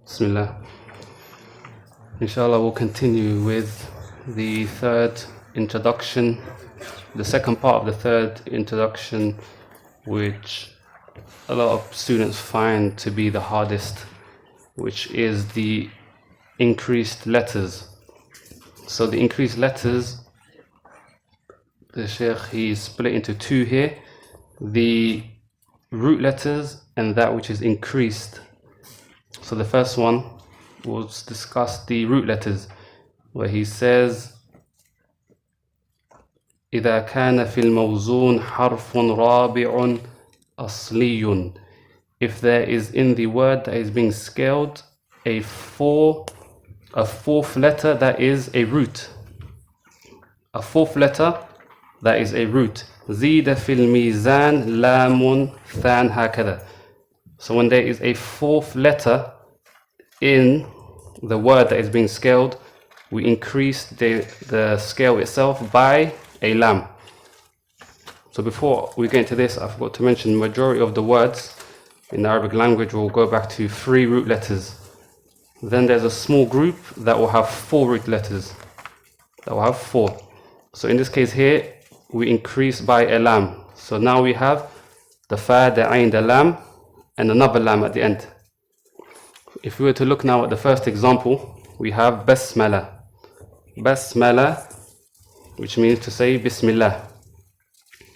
Bismillah. Inshallah, we'll continue with the third introduction, the second part of the third introduction, which a lot of students find to be the hardest, which is the increased letters. So the increased letters, the Sheikh, he split into two here: the root letters and that which is increased. So the first one will discuss the root letters, where he says إذا كان في الموزون حرف رابع أصلي, if there is in the word that is being scaled a fourth letter that is a root. A fourth letter that is a root. زيد في الميزان لام ثان هكذا. So when there is a fourth letter in the word that is being scaled, we increase the scale itself by a lam. So before we get into this, I forgot to mention the majority of the words in the Arabic language will go back to 3 root letters. Then there's a small group that will have 4 root letters. That will have 4. So in this case here, we increase by a lam. So now we have the fa, the ayn, the lam, and another lam at the end. If we were to look now at the first example, we have basmala. Basmala, which means to say Bismillah.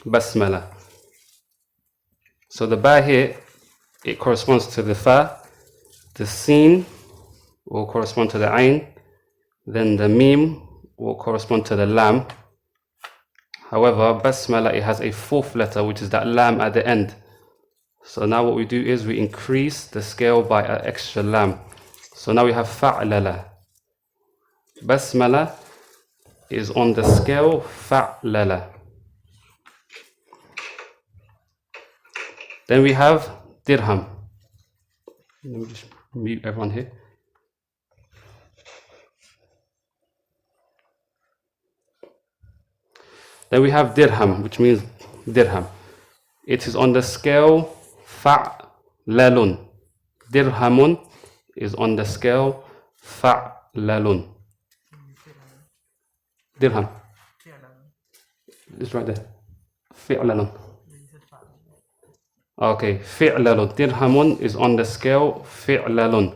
Basmala. So the ba here, it corresponds to the fa. The sin will correspond to the ayn. Then the mim will correspond to the lam. However, basmala, it has a 4th letter, which is that lam at the end. So now what we do is we increase the scale by an extra lam. So now we have fa'lala. Basmala is on the scale fa'lala. Then we have dirham. Let me just mute everyone here. Then we have dirham, which means dirham. It is on the scale fa'lalun. Dirhamun is on the scale fa'lalun. Dirham. It's right there. Fi'lalun. Okay, fi'lalun. Dirhamun is on the scale fi'lalun.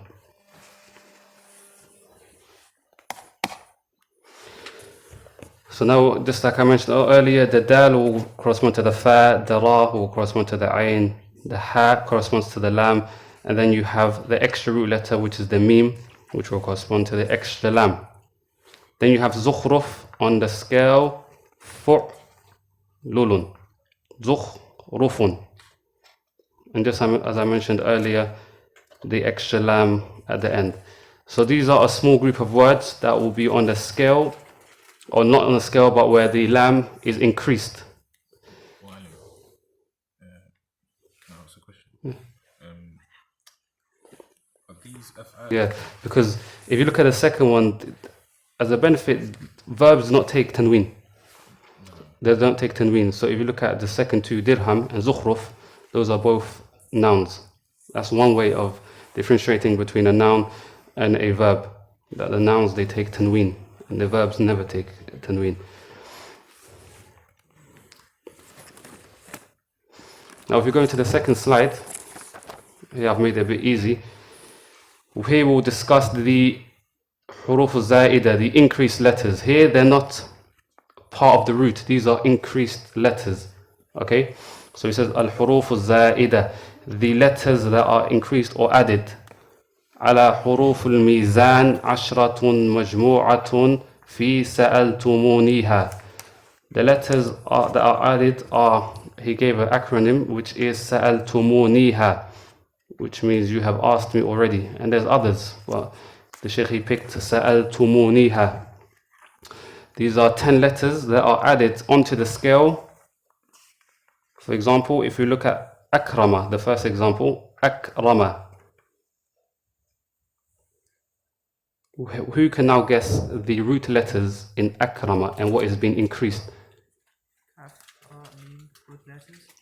So now, just like I mentioned earlier, the dal will correspond to the fa, the ra will correspond to the ayn, the ha corresponds to the lam, and then you have the extra root letter, which is the mim, which will correspond to the extra lam. Then you have zukhruf on the scale fu'lulun. Zukhrufun. And just as I mentioned earlier, the extra lam at the end. So these are a small group of words that will be on the scale, or not on the scale, but where the lam is increased. Can I ask a question? Are these af'al? Yeah, because if you look at the second one, as a benefit, verbs do not take tanween. They don't take tanween. So if you look at the second two, dirham and zukhruf, those are both nouns. That's one way of differentiating between a noun and a verb. That the nouns, they take tanween, and the verbs never take tanween. Now if you go into the second slide, here I've made it a bit easy. Here we'll discuss the huruf zaida, the increased letters. Here they're not part of the root, these are increased letters. Okay, so he says al-huruf zaida, the letters that are increased or added. على حروف الميزان عشرة مجموعة في سألتمونيها. The letters that are added are, he gave an acronym which is سألتمونيها, which means you have asked me already, and there's others, but the Shaykh, he picked سألتمونيها. These are 10 letters that are added onto the scale. For example, if you look at akrama, the first example, akrama. Who can now guess the root letters in akrama and what is being increased?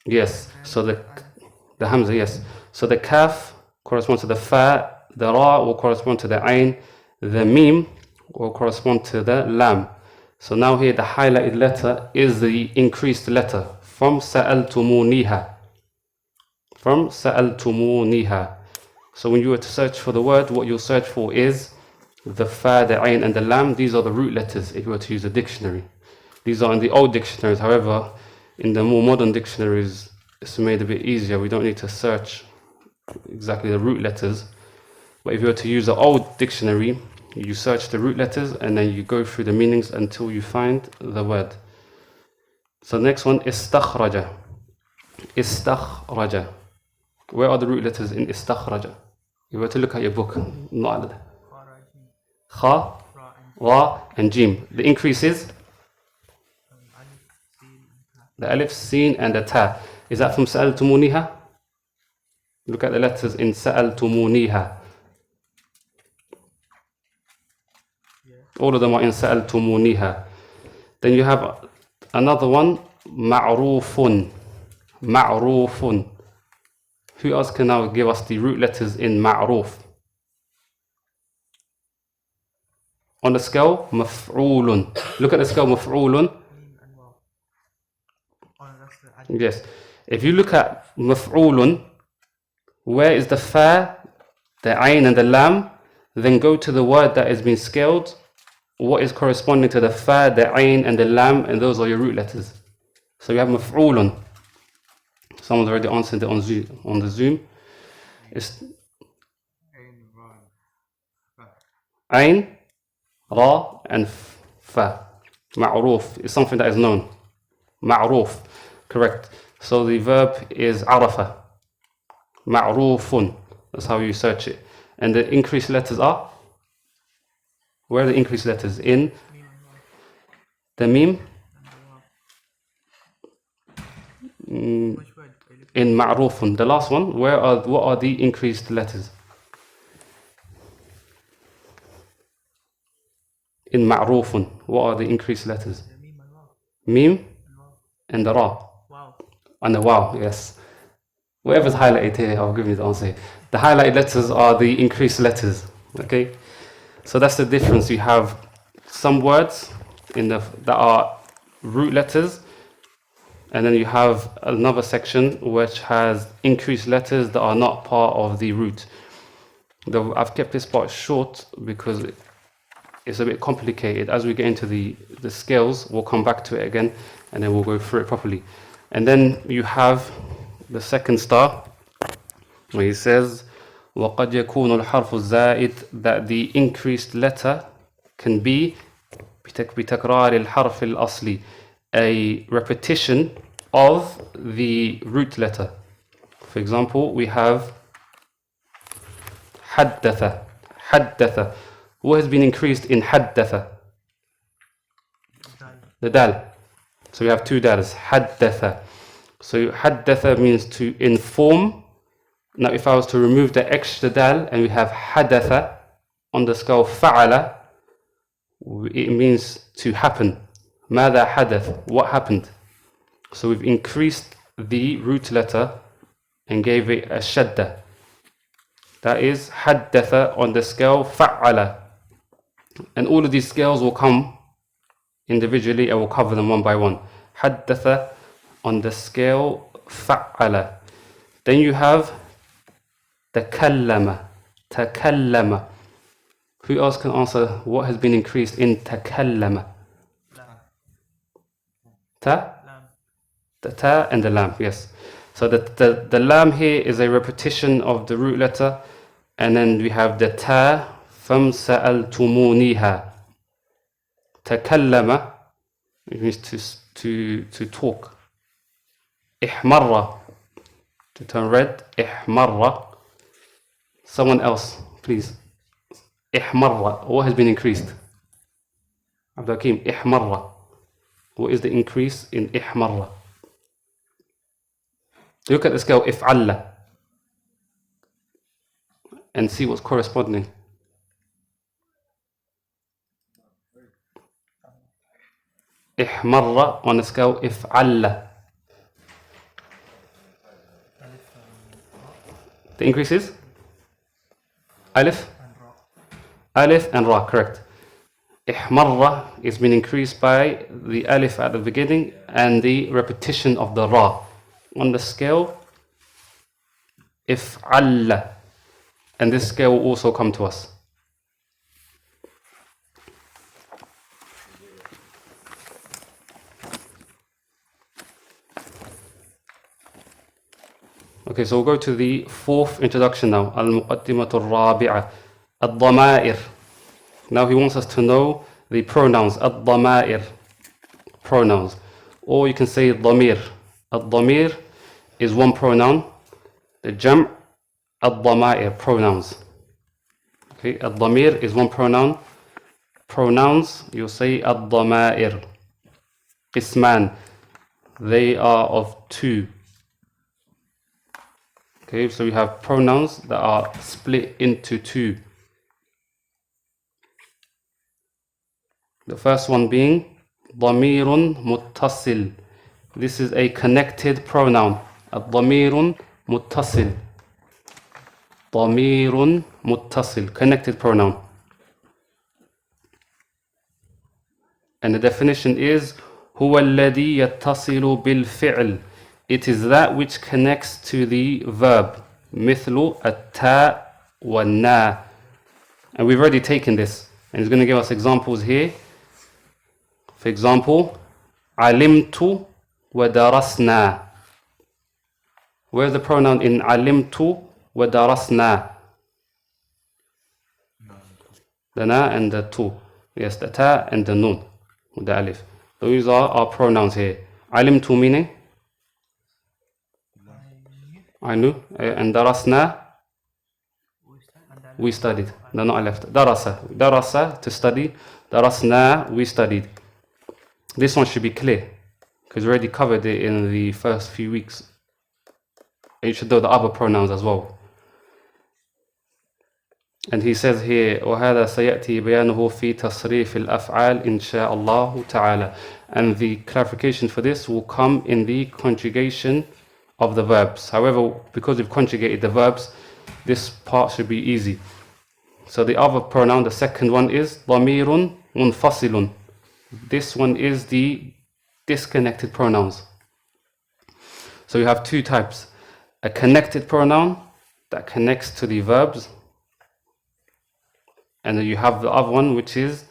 Yes, so the hamza, yes. So the kaf corresponds to the fa, The ra will correspond to the ain. The mim will correspond to the lam. So now here the highlighted letter is the increased letter from sa'altumuniha. From sa'altumuniha. So when you were to search for the word, what you'll search for is the fa, the ain, and the lam. These are the root letters if you were to use a dictionary. These are in the old dictionaries. However, in the more modern dictionaries, it's made a bit easier. We don't need to search exactly the root letters. But if you were to use the old dictionary, you search the root letters and then you go through the meanings until you find the word. So the next one, istakhraja. Istakhraja. Where are the root letters in istakhraja? If you were to look at your book, not kha, ra, and jim. The increase is the alif, sin, and the ta. Is that from sa'altumuniha? Look at the letters in sa'altumuniha. All of them are in sa'altumuniha. Then you have another one, ma'rufun. Ma'rufun. Who else can now give us the root letters in ma'ruf? On the scale, maf'ulun. Look at the scale, maf'ulun. Yes. If you look at maf'ulun, where is the fa, the ain, and the lam? Then go to the word that has been scaled. What is corresponding to the fa, the ain, and the lam? And those are your root letters. So you have maf'ulun. Someone's already answered it on the Zoom. It's ain, ra, and fa. Ma'ruf is something that is known. Ma'ruf, correct. So the verb is arafa. Ma'rufun. That's how you search it. And the increased letters are? Where are the increased letters? In the mim? In ma'rufun. The last one, what are the increased letters? In ma'rufun, what are the increased letters? Mim and the ra. And the wow, yes. Whatever's highlighted here, I'll give you the answer. The highlighted letters are the increased letters. Okay? So that's the difference. You have some words that are root letters, and then you have another section which has increased letters that are not part of the root. I've kept this part short because it's a bit complicated. As we get into the scales, we'll come back to it again and then we'll go through it properly. And then you have the second star where he says وَقَدْ يَكُونُ الْحَرْفُ الزَّائِدُ, that the increased letter can be بِتَكْرَارِ الْحَرْفِ الْأَصْلِ, a repetition of the root letter. For example, we have حدث. حدث. What has been increased in حدث? The dal. So we have two dals. حدث. So حدث means to inform. Now if I was to remove the extra dal and we have حدث on the scale فعل, it means to happen. ماذا حدث? What happened? So we've increased the root letter and gave it a shadda. That is حدث on the scale فعل. And all of these scales will come individually and we'll cover them one by one. حدث on the scale فعل. Then you have تكلم. تكلم. Who else can answer what has been increased in تكلم? Ta? The ta and the lam, yes. So the lam here is a repetition of the root letter, and then we have the ta from sa'altumuniha. Takallama, it means to talk. Ihmarra, to turn red. Ihmarra. Someone else, please. Ihmarra. What has been increased? Abdul Hakim, ihmarra. What is the increase in ihmarra? Look at the scale if'alla and see what's corresponding. Ihmarra on the scale if'alla. The increase is? Alif? Alif and Ra, correct. Ihmarra is being increased by the Alif at the beginning and the repetition of the Ra. On the scale, If'alla. And this scale will also come to us. Okay, so we'll go to the fourth introduction now. Al-Muqaddimatu al-Rabi'a. Ad-Dama'ir. Now he wants us to know the pronouns. Ad-Dama'ir. Pronouns. Or you can say Damir. Ad-Damir is one pronoun. The Jam' Ad-Dama'ir. Pronouns. Okay, Ad-Damir is one pronoun. Pronouns, you'll say Ad-Dama'ir. Isman. They are of two. Okay, so we have pronouns that are split into two. The first one being Damirun Muttasil. This is a connected pronoun. Damirun Muttasil. Damirun Muttasil. Connected pronoun. And the definition is هو الذي يتصل بالفعل. It is that which connects to the verb. مثل التاء والنا. And we've already taken this. And he's going to give us examples here. For example, علمت ودرسنا. Where's the pronoun in علمت ودرسنا? The na and the tu. Yes, the ta and the nun. With the alif. Those are our pronouns here. علمت meaning? I knew. And darasna, we studied. No, not I left. Darasa, to study. Darasna, we studied. This one should be clear, because we already covered it in the first few weeks. And you should know the other pronouns as well. And he says here, وَهَذَا سَيَأْتِي بَيَانُهُ فِي تَصْرِيفِ الْأَفْعَالِ إِنْ شَاءَ اللَّهُ تَعَالَى. And the clarification for this will come in the conjugation of the verbs. However, because we've conjugated the verbs, this part should be easy. So the other pronoun, the second one is ضَمِيرٌ مُنْفَصِلٌ. This one is the disconnected pronouns. So you have two types. A connected pronoun that connects to the verbs. And then you have the other one, which is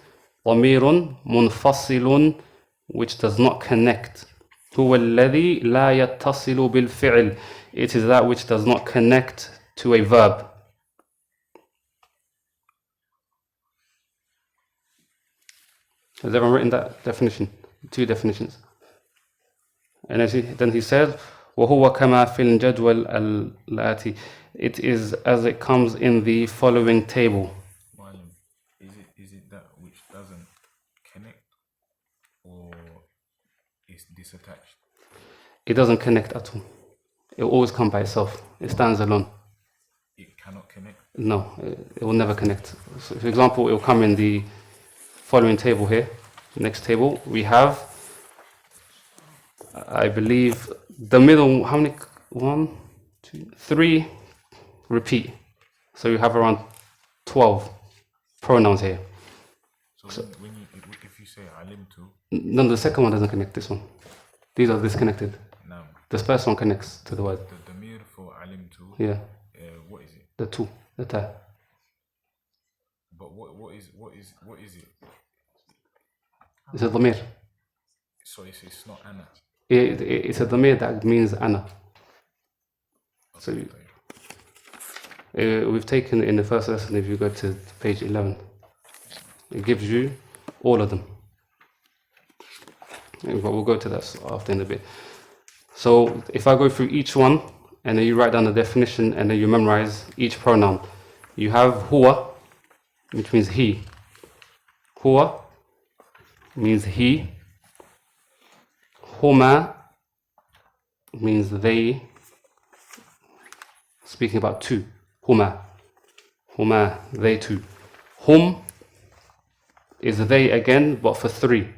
ضَمِيرٌ مُنْفَصِلٌ, which does not connect. هو الذي لا يتصل بالفعل. It is that which does not connect to a verb. Has everyone written that definition? Two definitions. And then he said, وهو كما في الجدول الآتي. It is as it comes in the following table. Is it that which doesn't connect, or is disattached? It doesn't connect at all. It will always come by itself. It stands alone. It cannot connect? No, it will never connect. So for example, it will come in the following table here. Next table, we have, I believe, the middle, how many? 1, 2, 3, repeat. So you have around 12 pronouns here. So if you say alimtu, no, the second one doesn't connect. This one. These are disconnected. no. This first one connects to the word. The damir for alimtu. Yeah. What is it? The two. The ta. But what is it? It's a dhamir. So it's not ana. It's a dhamir that means ana. So we've taken in the first lesson. If you go to page 11, it gives you all of them. But we'll go to that after in a bit. So if I go through each one and then you write down the definition and then you memorize each pronoun. You have huwa, which means he. Huwa means he. Huma means they. Speaking about two. Huma. Huma, they two. Hum is they again, but for three.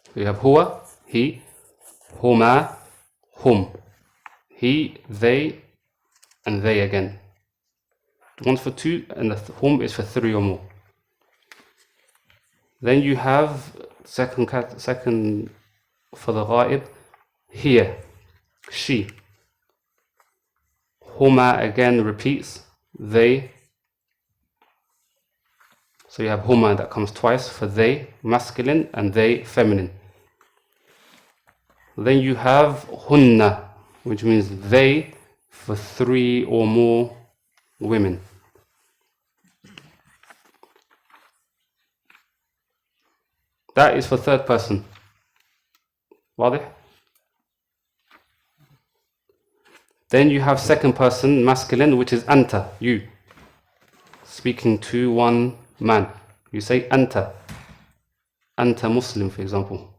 So you have huwa, he. Huma, hum. He, they, and they again. one's for 2, and the hum is for 3 or more. Then you have second for the ghaib, here, she. Huma again repeats, they. So you have huma that comes twice for they, masculine, and they, feminine. Then you have hunna, which means they for 3 or more women. That is for third person. واضح? Then you have second person, masculine, which is anta, you. Speaking to one man. You say anta. Anta Muslim, for example.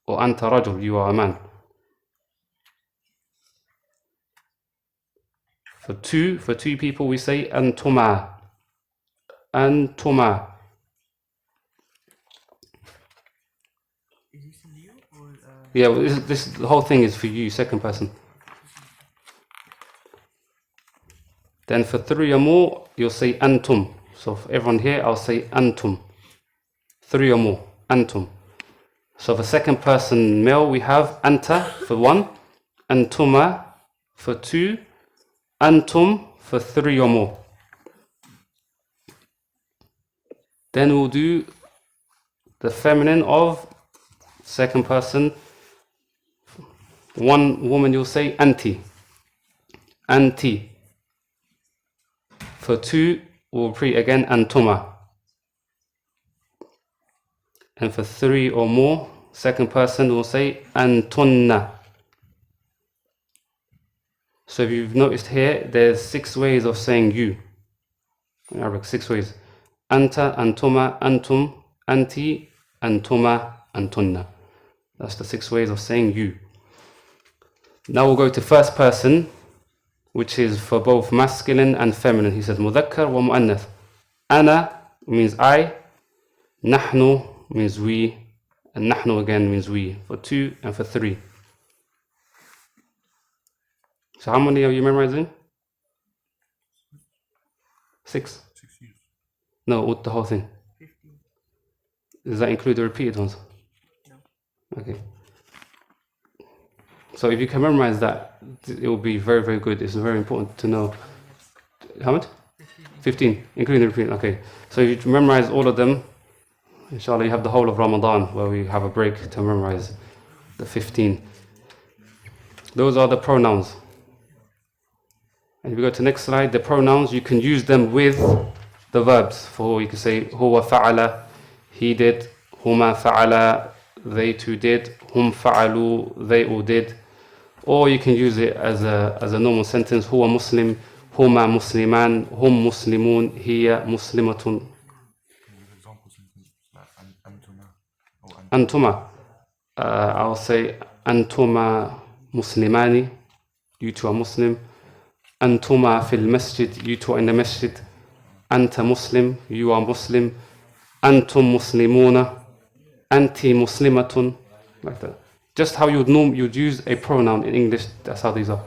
Or anta rajul, you are a man. For two people, we say antuma. Antuma. Yeah, well, this the whole thing is for you, second person. Then for 3 or more, you'll say antum. So for everyone here, I'll say antum. 3 or more, antum. So for second person male, we have anta for 1, antuma for 2, antum for 3 or more. Then we'll do the feminine of second person. 1 woman, you'll say anti. Anti. For 2, we'll repeat again antuma. And for 3 or more, second person will say antunna. So if you've noticed here, there's 6 ways of saying you. In Arabic, 6 ways. Anta, antuma, antum, anti, antuma, antunna. That's the 6 ways of saying you. Now we'll go to first person, which is for both masculine and feminine. He says mudhakkar wa mu'annath. Ana means I, nahnu means we, and nahnu again means we, for 2 and for 3. So how many are you memorizing? 6? 6 years. No, with the whole thing. 15. Does that include the repeated ones? No. Okay. So if you can memorize that, it will be very, very good. It's very important to know. How much? 15, including the repeated. Okay. So if you memorize all of them, inshallah, you have the whole of Ramadan where we have a break to memorize the 15. Those are the pronouns. And if we go to the next slide, the pronouns, you can use them with the verbs. For you can say huwa fa'ala, he did, huma fa'ala, they too did, hum fa'alu, they all did. Or you can use it as a normal sentence, huwa muslim, huma musliman, hum muslimun, hiya muslimatun. Antuma. I'll say antuma muslimani, you two are Muslim. Antuma fil masjid, you two are in the masjid. Anta Muslim, you are Muslim. Antum muslimuna, anti muslimatun, like that. Just how you'd use a pronoun in English, that's how these are.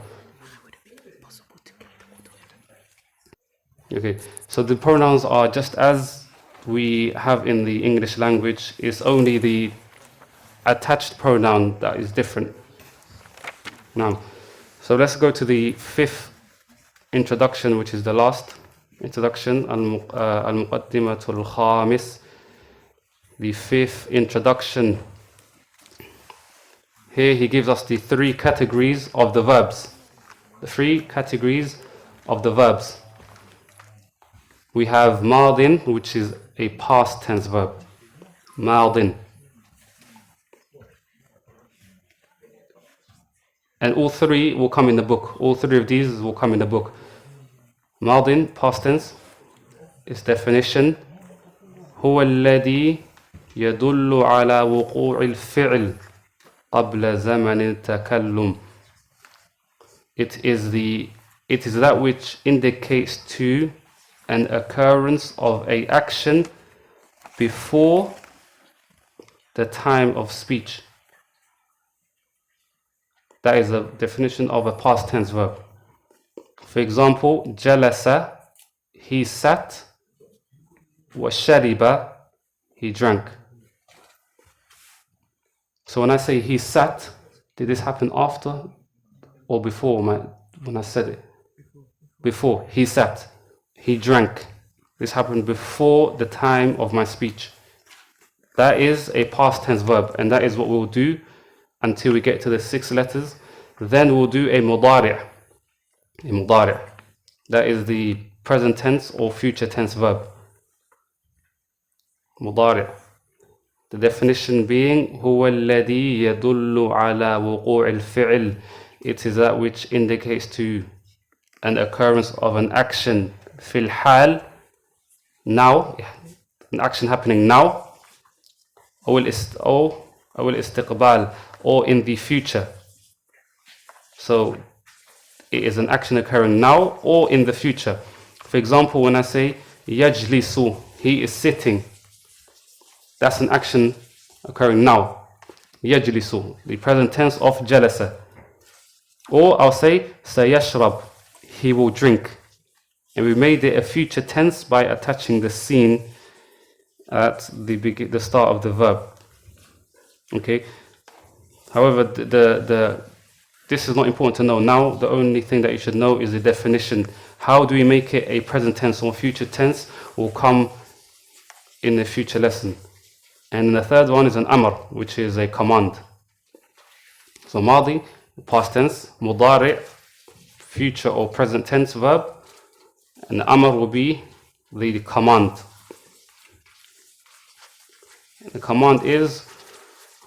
Okay, so the pronouns are just as we have in the English language. It's only the attached pronoun that is different. Now, so let's go to the 5th introduction, which is the last introduction, al-muqaddimatul khamis, the 5th introduction. Here he gives us the 3 categories of the verbs. The 3 categories of the verbs. We have madin, which is a past tense verb. Madin. And all 3 will come in the book. All 3 of these will come in the book. Madin, past tense. Its definition. هو الذي يدل على وقوع الفعل قبل زمن التكلم. It is that which indicates to an occurrence of a action before the time of speech. That is the definition of a past tense verb. For example, jalasa, he sat. وشرب, he drank. So when I say he sat, did this happen after or before when I said it? Before. He sat. He drank. This happened before the time of my speech. That is a past tense verb, and that is what we'll do until we get to the 6 letters. Then we'll do a mudari'. A mudari'. That is the present tense or future tense verb. Mudari'. The definition being هو الذي يدل على وقوع الفعل. It is that which indicates to an occurrence of an action في الحال, now, an action happening now, أو الاستقبال, or in the future. So it is an action occurring now or in the future. For example, when I say يجلس, he is sitting, that's an action occurring now. يجلس, the present tense of jalasa. Or I'll say سيشرب, he will drink. And we made it a future tense by attaching the scene at the start of the verb. Okay. However, this is not important to know. Now, the only thing that you should know is the definition. How do we make it a present tense or future tense will come in the future lesson. And the third one is an amr, which is a command. So madi, past tense, mudari', future or present tense verb, and the amr will be the command. The command is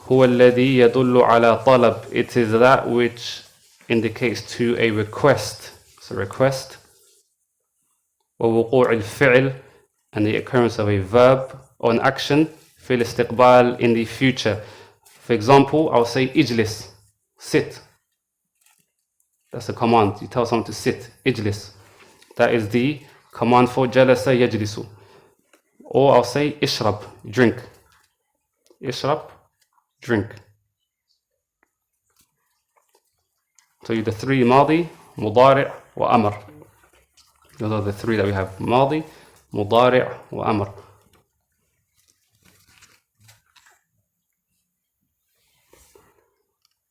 هو الذي يدل على طلب. It is that which indicates to a request. It's a request. ووقوع الفعل, and the occurrence of a verb or an action في الاستقبال, in the future. For example, I'll say اجلس, sit. That's a command. You tell someone to sit. اجلس. That is the command for جلس يجلس. Or I'll say اشرب, drink. اشرب, drink. So the 3: ماضي, مضارع, وأمر. Those are the 3 that we have: ماضي, مضارع, وأمر.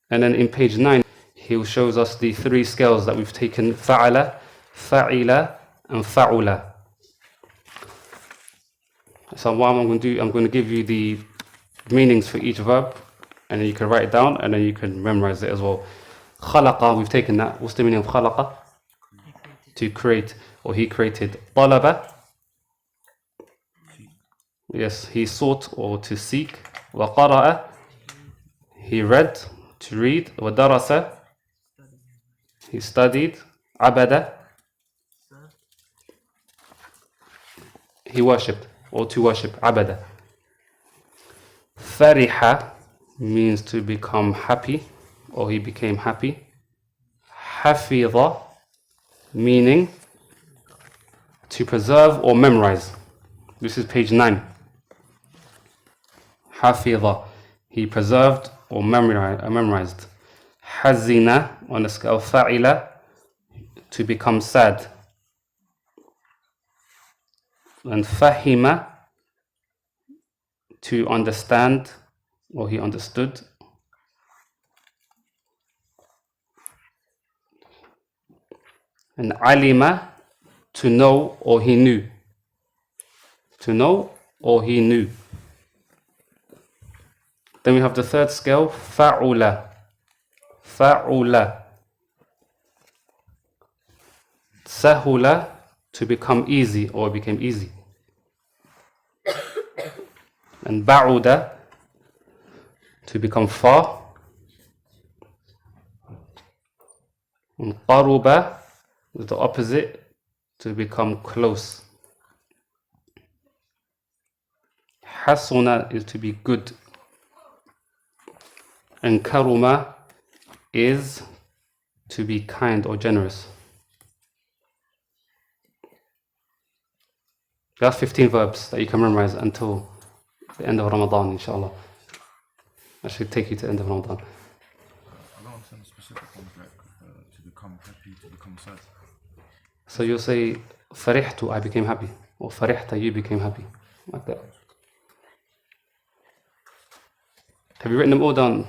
And then in page 9, he shows us the 3 scales that we've taken: فعل, فعل, and فعل. So what I'm going to do, I'm going to give you the meanings for each verb, and then you can write it down, and then you can memorize it as well. خلق, we've taken that. What's the meaning of خلق? To create, or he created. طلب, yes, he sought or to seek. وقرأ, he read, to read. ودرس, he studied. عبد, he worshipped or to worship. عبد. فرح means to become happy, or he became happy. حفظ, meaning to preserve or memorize. This is page 9. حفظ, he preserved or memorized. حزن, on the scale فعل, to become sad. And فهم, to understand, or he understood. And alima, to know, or he knew. To know, or he knew. Then we have the 3rd scale, fa'ula. Fa'ula. Sahula, to become easy, or became easy. And ba'uda, to become far. And qaruba is the opposite, to become close. Hasuna is to be good. And karuma is to be kind or generous. That's 15 verbs that you can memorize until the end of Ramadan, inshallah. I should take you to the end of Ramadan. I don't understand the specific ones, like to become happy, to become sad. So you'll say فرحت, I became happy. Or فرحت, you became happy. Like that. Have you written them all down?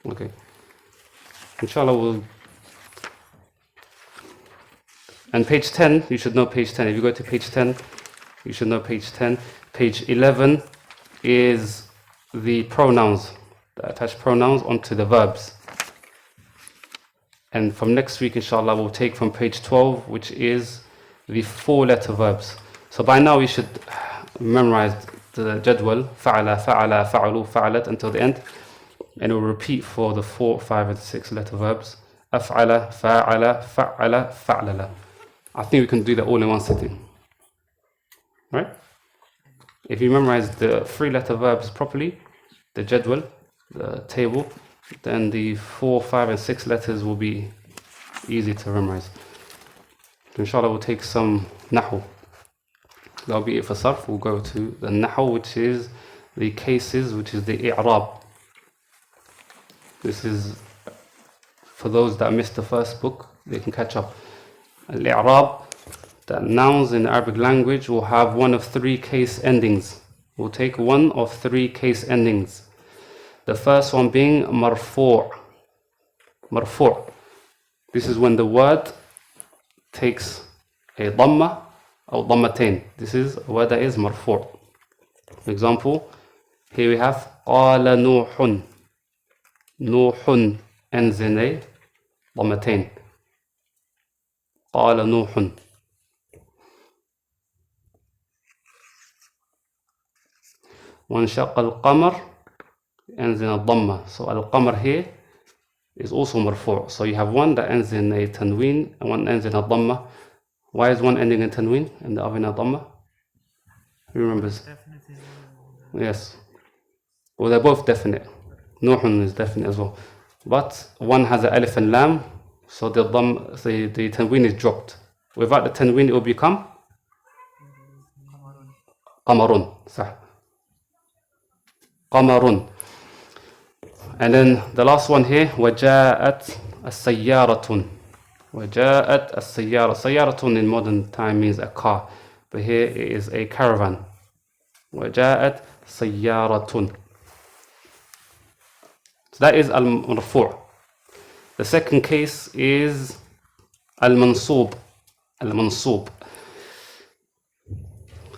Okay. Inshallah we'll... And page 10, you should know page 10. If you go to page 10, you should know page 10. Page 11 is the pronouns, the attached pronouns onto the verbs. And from next week, inshallah, we'll take from page 12, which is the 4-letter verbs. So by now, you should memorize the jadwal, فعل, فعل, فعلوا, فعلت, until the end. And we'll repeat for the 4, 5, and 6-letter verbs. أفعل, فعل, فعل, فعلل. I think we can do that all in one sitting. Right? If you memorize the 3-letter verbs properly, the jadwal, the table, then the 4, 5, and 6 letters will be easy to memorize. Inshallah, we'll take some nahu. That'll be it for sarf. We'll go to the nahu, which is the cases, which is the i'raab. This is for those that missed the first book, they can catch up. Al-i'raab, that nouns in the Arabic language will have one of 3 case endings. We'll take one of 3 case endings. The first one being marfoo. Marfoo. This is when the word takes a dhamma or dhammatain. This is a word that is marfoo. For example, here we have qala nuhun. Nuhun ends in a dhammatain. Qala nuhun. وانشق القمر ends in a dhamma. So al-qamar here is also marfu'. So you have one that ends in a tanween and one ends in a dhamma. Why is one ending in tanween and the other in a dhamma? Who remembers? Yes. Well, they're both definite. Nuhun is definite as well. But one has an alif and lam, so the tanween is dropped. Without the tanween, it will become qamarun. صح. qamarun. And then the last one here, وَجَاءَتْ السَّيَّارَةٌ. وَجَاءَتْ السَّيَّارَةٌ. سَيَّارَةٌ in modern time means a car, but here it is a caravan. وَجَاءَتْ سَيَّارَةٌ. So that is al-marfu'. The second case is al-mansoob. Al-mansoob.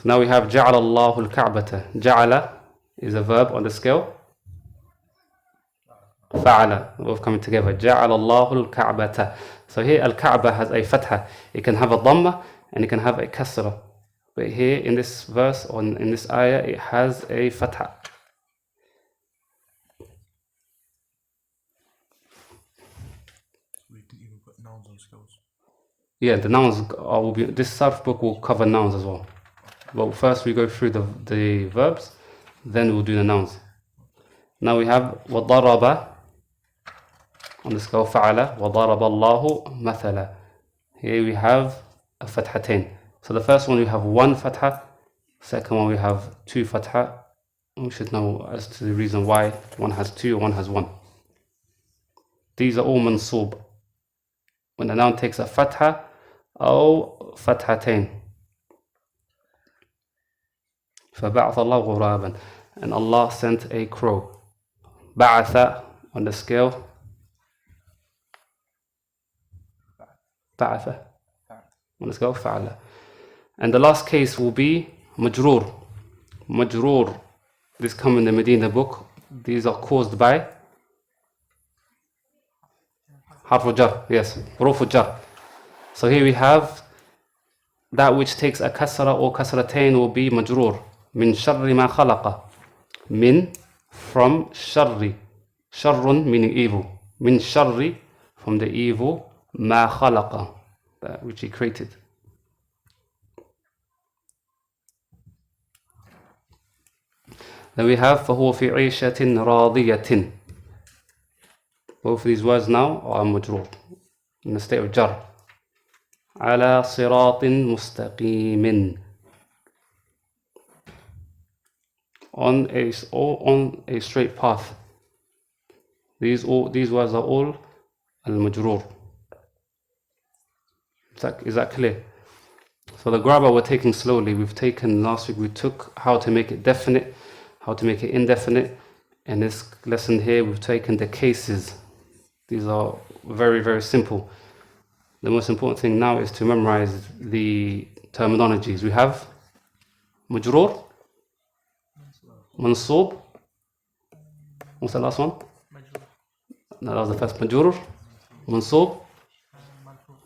Now we have جَعَلَ اللَّهُ الْكَعْبَةَ. جَعَلَ is a verb on the scale. فعل, both coming together. جعل الله الكعبة. So here al-Ka'bah has a fatha. It can have a dhamma and it can have a kasra. But here in this verse, or in this ayah, it has a fatha. We didn't even put nouns on scales. Yeah, the nouns will be, this sarf book will cover nouns as well. But first we go through the verbs, then we'll do the nouns. Now we have وَضَرَبَ on the scale فَعَلَ وَضَرَبَ اللَّهُ مَثَلًا. Here we have a fathatain. So the first one we have 1 fatha, second one we have 2 fatha. We should know as to the reason why one has 2 and one has 1. These are all mansoob. When the noun takes a fatha or fathatain. فَبَعْثَ اللَّهُ غُرَابًا. And Allah sent a crow. بَعَثَ on the scale. بَعَثَ on the scale فَعَلَ. And the last case will be Majroor. Majroor. This come in the Medina book. These are caused by harf jar. Yes, huruf jar. So here we have that which takes a kasra or kasratain will be majroor. Min sharri ma khalaqa. Min from sharri. Sharrun meaning evil. Min sharri from the evil. Ma khalaqa, that which he created. Then we have فَهُوَ فِي عِيشَةٍ رَاضِيَةٍ. Both of these words now are majroor in the state of jar. على صراط مستقيم. On a straight path. These words are all al-majroor. Is that clear? So the grammar we're taking slowly. We've taken last week, we took how to make it definite, how to make it indefinite. And this lesson here, we've taken the cases. These are very, very simple. The most important thing now is to memorize the terminologies. We have Majroor, Mansoob. What's the last one? No, that was the first. Majroor, Mansoob,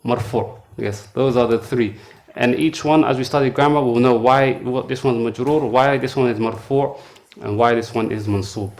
Marfoo. Yes, those are the three. And each one, as we study grammar, we'll know why this one is Majroor, why this one is Marfoo, and why this one is Mansoob.